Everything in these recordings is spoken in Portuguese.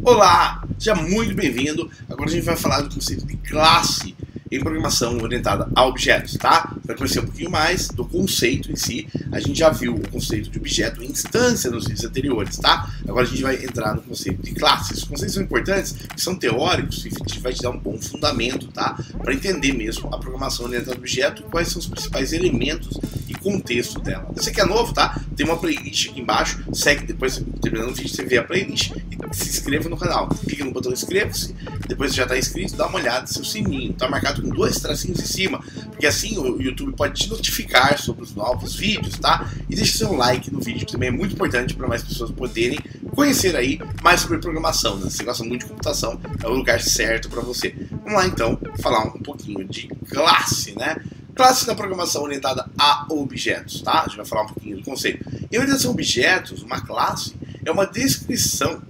Olá, seja muito bem-vindo. Agora a gente vai falar do conceito de classe em programação orientada a objetos, tá? Para conhecer um pouquinho mais do conceito em si, a gente já viu o conceito de objeto e instância nos vídeos anteriores, tá? Agora a gente vai entrar no conceito de classes. Os conceitos são importantes, são teóricos e vai te dar um bom fundamento, tá? Para entender mesmo a programação orientada a objeto, quais são os principais elementos e contexto dela. Você que é novo, tá? Tem uma playlist aqui embaixo, segue depois, terminando o vídeo, você vê a playlist e se inscreva no canal. Clica no botão inscreva-se, depois você já está inscrito, dá uma olhada, seu sininho, tá marcado com 2 tracinhos em cima, porque assim o YouTube pode te notificar sobre os novos vídeos, tá? E deixa seu like no vídeo, que também é muito importante para mais pessoas poderem conhecer aí mais sobre programação, né? Se você gosta muito de computação, é o lugar certo para você. Vamos lá então, falar um pouquinho de classe, né? Classe na programação orientada a objetos, tá? A gente vai falar um pouquinho do conceito. Em orientação a objetos, uma classe é uma descrição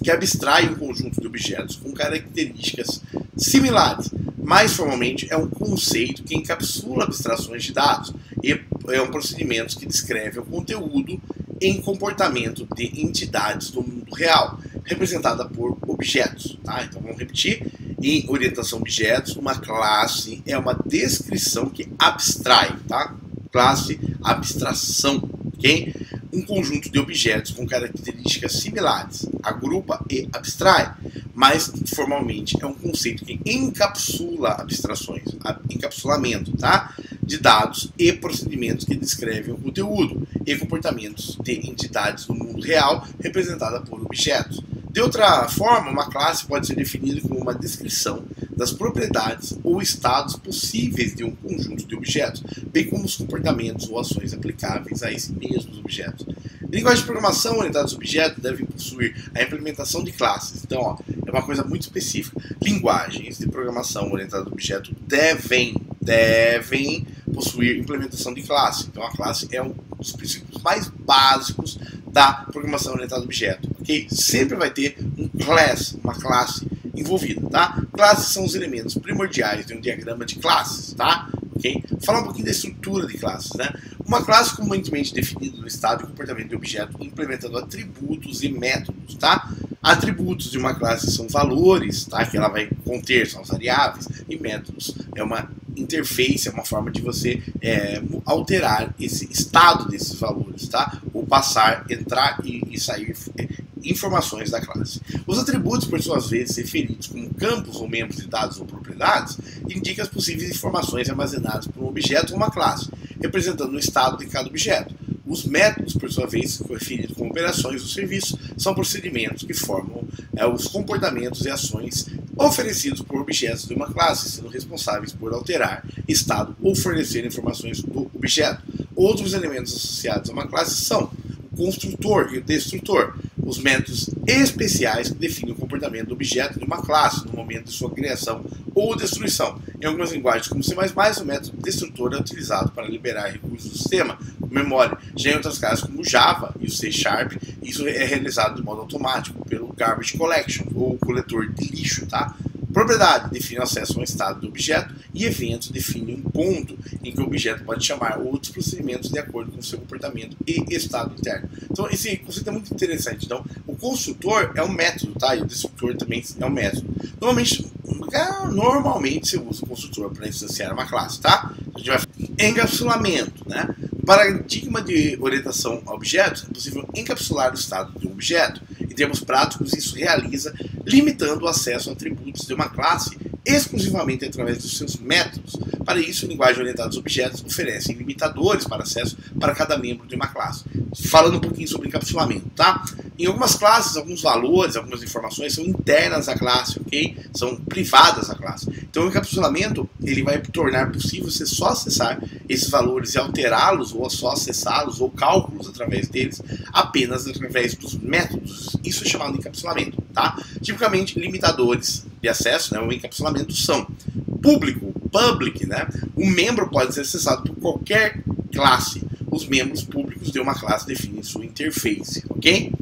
que abstrai um conjunto de objetos com características similares. Mais formalmente, é um conceito que encapsula abstrações de dados e é um procedimento que descreve o conteúdo em comportamento de entidades do mundo real, representada por objetos, tá? Então vamos repetir. Em orientação a objetos, uma classe é uma descrição que abstrai, tá? Classe, abstração, ok? Um conjunto de objetos com características similares, agrupa e abstrai, mas formalmente é um conceito que encapsula abstrações, encapsulamento, tá? De dados e procedimentos que descrevem o conteúdo e comportamentos de entidades do mundo real representada por objetos. De outra forma, uma classe pode ser definida como uma descrição das propriedades ou estados possíveis de um conjunto de objetos, bem como os comportamentos ou ações aplicáveis a esses mesmos objetos. Linguagens de programação orientadas a objetos devem possuir a implementação de classes. Então, ó, é uma coisa muito específica. Linguagens de programação orientadas a objetos devem possuir implementação de classe. Então, a classe é um dos princípios mais básicos da programação orientada a objeto, ok? Sempre vai ter um class, uma classe envolvida, tá? Classes são os elementos primordiais de um diagrama de classes, tá? Ok? Vou falar um pouquinho da estrutura de classes, né? Uma classe comumente definida no estado e comportamento de objeto, implementando atributos e métodos, tá? Atributos de uma classe são valores, tá? Que ela vai conter, são as variáveis, e métodos é uma interface, é uma forma de você alterar esse estado desses valores, tá? Ou passar, entrar e sair informações da classe. Os atributos, por suas vezes, referidos como campos ou membros de dados ou propriedades, indicam as possíveis informações armazenadas por um objeto ou uma classe, representando o estado de cada objeto. Os métodos, por sua vez, referidos como operações ou serviços, são procedimentos que formam os comportamentos e ações oferecidos por objetos de uma classe, sendo responsáveis por alterar estado ou fornecer informações do objeto. Outros elementos associados a uma classe são o construtor e o destrutor, os métodos especiais que definem o comportamento do objeto de uma classe no momento de sua criação ou destruição. Em algumas linguagens como C++, o método destrutor é utilizado para liberar recursos do sistema, memória. Já em outras casas como Java e o C#, isso é realizado de modo automático pelo Garbage Collection, ou coletor de lixo, tá? Propriedade define o acesso a um estado do objeto e evento define um ponto em que o objeto pode chamar outros procedimentos de acordo com o seu comportamento e estado interno. Então esse conceito é muito interessante. Então o construtor é um método, tá? E o destrutor também é um método. Normalmente você usa o construtor para instanciar uma classe, tá? A gente vai encapsulamento, né? No paradigma de orientação a objetos é possível encapsular o estado de um objeto. Em termos práticos, isso realiza limitando o acesso a atributos de uma classe exclusivamente através dos seus métodos. Para isso, linguagens orientadas a objetos oferecem limitadores para acesso para cada membro de uma classe. Falando um pouquinho sobre encapsulamento, tá? Em algumas classes, alguns valores, algumas informações são internas à classe, ok? São privadas à classe. Então, o encapsulamento ele vai tornar possível você só acessar esses valores e alterá-los, ou só acessá-los, ou cálculos através deles, apenas através dos métodos. Isso é chamado de encapsulamento, tá? Tipicamente, limitadores de acesso, né? O encapsulamento são público, public, né? O membro pode ser acessado por qualquer classe. Os membros públicos de uma classe definem sua interface, ok?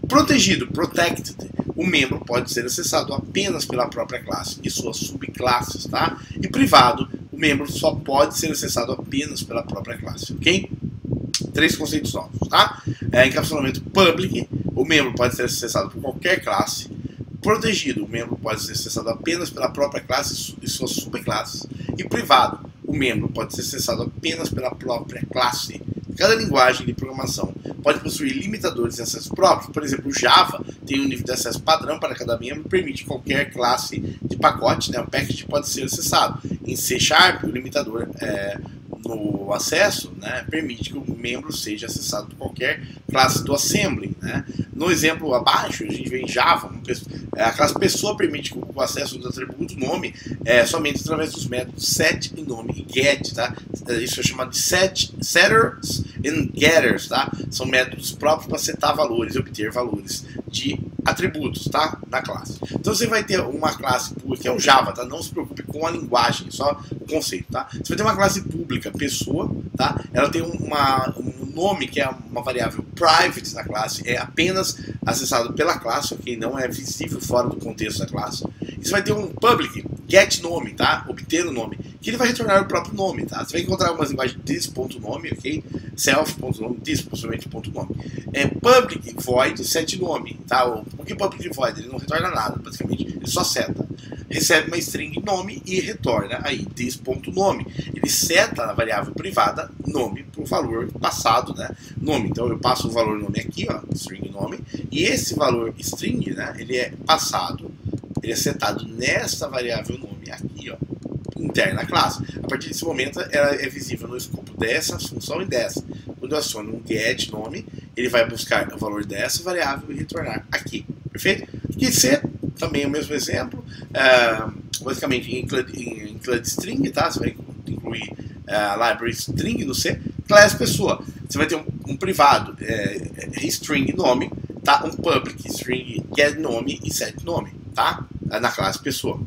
Protegido, protected, o membro pode ser acessado apenas pela própria classe e suas subclasses, tá? E privado, o membro só pode ser acessado apenas pela própria classe, ok? 3 conceitos novos, tá? Encapsulamento public, o membro pode ser acessado por qualquer classe. Protegido, o membro pode ser acessado apenas pela própria classe e suas subclasses. E privado, o membro pode ser acessado apenas pela própria classe. Cada linguagem de programação pode possuir limitadores de acesso próprios. Por exemplo, o Java tem um nível de acesso padrão para cada membro e permite qualquer classe de pacote, né, o package pode ser acessado. Em C#, o limitador no acesso, né, permite que o membro seja acessado por qualquer classe do assembly, né. No exemplo abaixo, a gente vê em Java, a classe pessoa permite o acesso do atributo nome somente através dos métodos set e nome e get, tá? Isso é chamado de setters and getters, tá? São métodos próprios para setar valores e obter valores de atributos, tá? Da classe. Então você vai ter uma classe pública, que é o Java, tá? Não se preocupe com a linguagem, só o conceito, tá? Você vai ter uma classe pública, pessoa, tá? Ela tem um nome que é uma variável private na classe, é apenas acessado pela classe, ok? Não é visível fora do contexto da classe. E você vai ter um public, get nome, tá? Obter o nome, que ele vai retornar o próprio nome, tá? Você vai encontrar algumas linguagens this.nome, ok? Self.nome, this, possivelmente .nome. Public void set nome, tá? Por que public void? Ele não retorna nada, basicamente, ele só seta. Recebe uma string nome e retorna aí this.nome. Ele seta a variável privada nome para o valor passado, né? Nome. Então eu passo o valor nome aqui, ó, string nome, e esse valor string, né? Ele é passado, ele é setado nessa variável nome aqui, ó, interna à classe. A partir desse momento, ela é visível no escopo dessa função e dessa. Quando eu aciono um get nome, ele vai buscar o valor dessa variável e retornar aqui. Perfeito? Aqui C também é o mesmo exemplo. Basicamente, include string, tá? Você vai incluir a library string no C. Class pessoa. Você vai ter um privado, string nome, tá? Um public string get nome e set nome, tá? Na classe pessoa.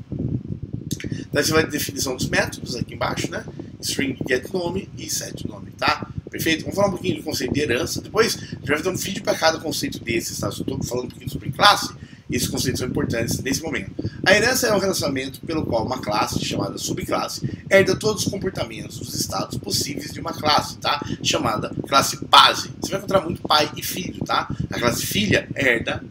Daí você vai ter definição dos métodos aqui embaixo, né? String get nome e set nome, tá? Perfeito? Vamos falar um pouquinho do conceito de herança. Depois, a gente vai fazer um vídeo para cada conceito desses, tá? Se eu estou falando um pouquinho sobre classe, esses conceitos são importantes nesse momento. A herança é um relacionamento pelo qual uma classe, chamada subclasse, herda todos os comportamentos dos estados possíveis de uma classe, tá? Chamada classe base. Você vai encontrar muito pai e filho, tá? A classe filha herda,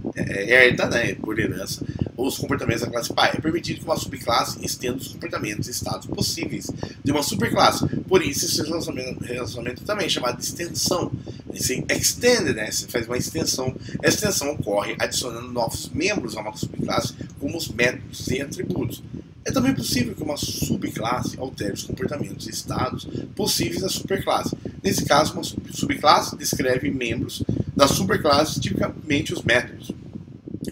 né, por herança, os comportamentos da classe pai. É permitido que uma subclasse estenda os comportamentos e estados possíveis de uma superclasse. Por isso, esse relacionamento também é chamado de extensão. Esse extend, né? Você faz uma extensão. A extensão ocorre adicionando novos membros a uma subclasse, como os métodos e atributos. É também possível que uma subclasse altere os comportamentos e estados possíveis da superclasse. Nesse caso, uma subclasse descreve membros da superclasse, tipicamente os métodos.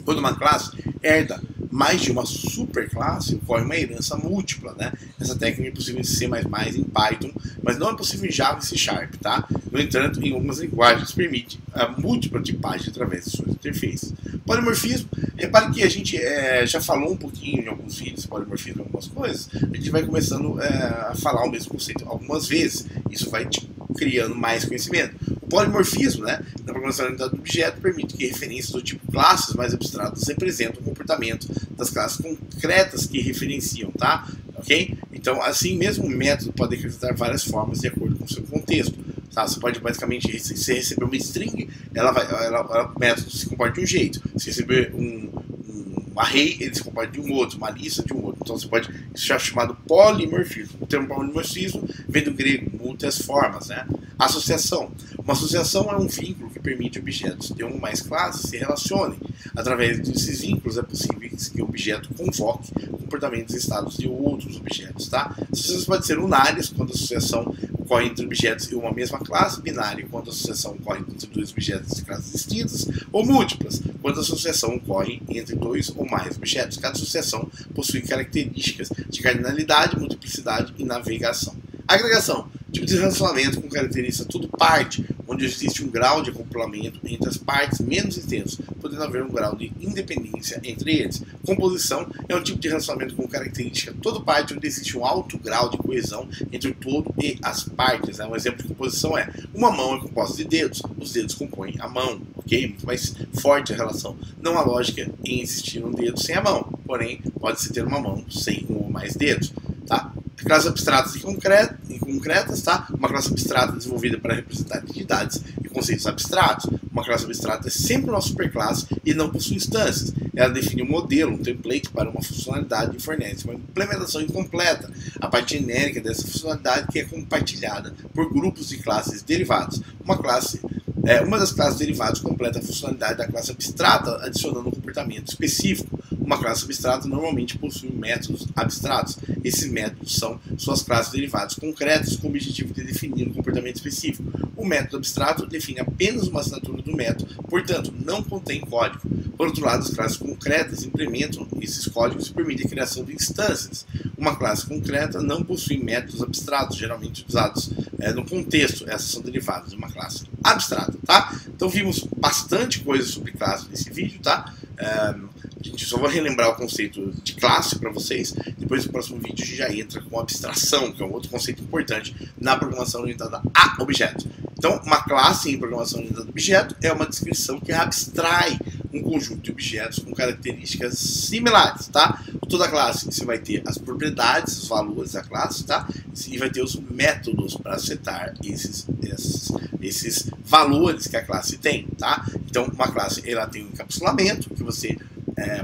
Quando uma classe herda mais de uma superclasse, ocorre uma herança múltipla, né? Essa técnica é possível em C++, em Python, mas não é possível em Java e C#, tá? No entanto, em algumas linguagens permite a múltipla tipagem através de suas interfaces. Polimorfismo, repare que a gente já falou um pouquinho em alguns vídeos, polimorfismo em algumas coisas, a gente vai começando a falar o mesmo conceito algumas vezes, isso vai criando mais conhecimento. O polimorfismo, né, na programação orientada do objeto, permite que referências do tipo classes mais abstratas representam o comportamento das classes concretas que referenciam, tá? Ok? Então, assim mesmo, o método pode acrescentar várias formas de acordo com o seu contexto. Tá? Você pode basicamente, se receber uma string, o método se comporta de um jeito. Se receber um array, ele se comporta de um outro, uma lista de um outro. Então você pode, isso é chamado polimorfismo. O termo polimorfismo vem do grego, muitas formas, né? Associação. Uma associação é um vínculo que permite objetos de uma ou mais classes se relacionem. Através desses vínculos é possível que o objeto convoque comportamentos e estados de outros objetos, tá? Associações podem ser unárias, quando a associação ocorre entre objetos de uma mesma classe, binária, quando a associação ocorre entre dois objetos de classes distintas, ou múltiplas, quando a associação ocorre entre dois ou mais objetos. Cada associação possui características de cardinalidade, multiplicidade e navegação. Agregação. Tipo de relacionamento com característica tudo parte, onde existe um grau de acoplamento entre as partes menos intensos, podendo haver um grau de independência entre eles. Composição é um tipo de relacionamento com característica todo parte, onde existe um alto grau de coesão entre o todo e as partes. Um exemplo de composição é: uma mão é composta de dedos, os dedos compõem a mão, ok? Muito mais forte a relação. Não há lógica em existir um dedo sem a mão, porém pode-se ter uma mão sem um ou mais dedos, tá? Classes abstratas e concretas, tá? Uma classe abstrata desenvolvida para representar entidades e conceitos abstratos. Uma classe abstrata é sempre uma superclasse e não possui instâncias. Ela define um modelo, um template para uma funcionalidade e fornece uma implementação incompleta, a parte genérica dessa funcionalidade que é compartilhada por grupos de classes derivadas. Uma das classes derivadas completa a funcionalidade da classe abstrata, adicionando um comportamento específico. Uma classe abstrata normalmente possui métodos abstratos. Esses métodos são suas classes derivadas concretas com o objetivo de definir um comportamento específico. O método abstrato define apenas uma assinatura do método, portanto, não contém código. Por outro lado, as classes concretas implementam esses códigos e permitem a criação de instâncias. Uma classe concreta não possui métodos abstratos, geralmente usados no contexto. Essas são derivadas de uma classe abstrata, tá? Então vimos bastante coisa sobre classe nesse vídeo, tá? A gente só vai relembrar o conceito de classe para vocês. Depois no próximo vídeo a gente já entra com abstração, que é um outro conceito importante na programação orientada a objetos. Então, uma classe em programação orientada a objeto é uma descrição que abstrai um conjunto de objetos com características similares, tá? Toda classe você vai ter as propriedades, os valores da classe, tá? E vai ter os métodos para setar esses valores que a classe tem, tá? Então, uma classe ela tem um encapsulamento que você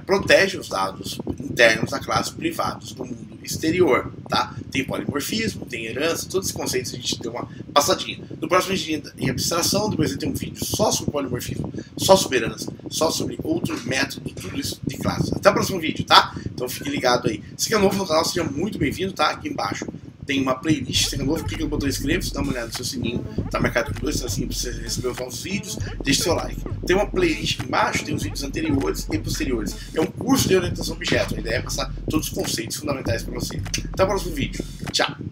protege os dados internos da classe privados do mundo exterior, tá? Tem polimorfismo, tem herança, todos esses conceitos a gente deu uma passadinha. No próximo a gente entra em abstração, depois vai ter um vídeo só sobre polimorfismo, só sobre herança, só sobre outros métodos, tudo isso de classe. Até o próximo vídeo, tá? Então fique ligado aí. Se é novo no canal, seja muito bem-vindo, tá? Aqui embaixo tem uma playlist, se é novo, clica no botão inscreva-se, dá uma olhada no seu sininho, tá marcado com 2 tracinhos para você receber os novos vídeos, deixe seu like. Tem uma playlist aqui embaixo, tem os vídeos anteriores e posteriores. É um curso de orientação a objeto, a ideia é passar todos os conceitos fundamentais para você. Até o próximo vídeo. Tchau!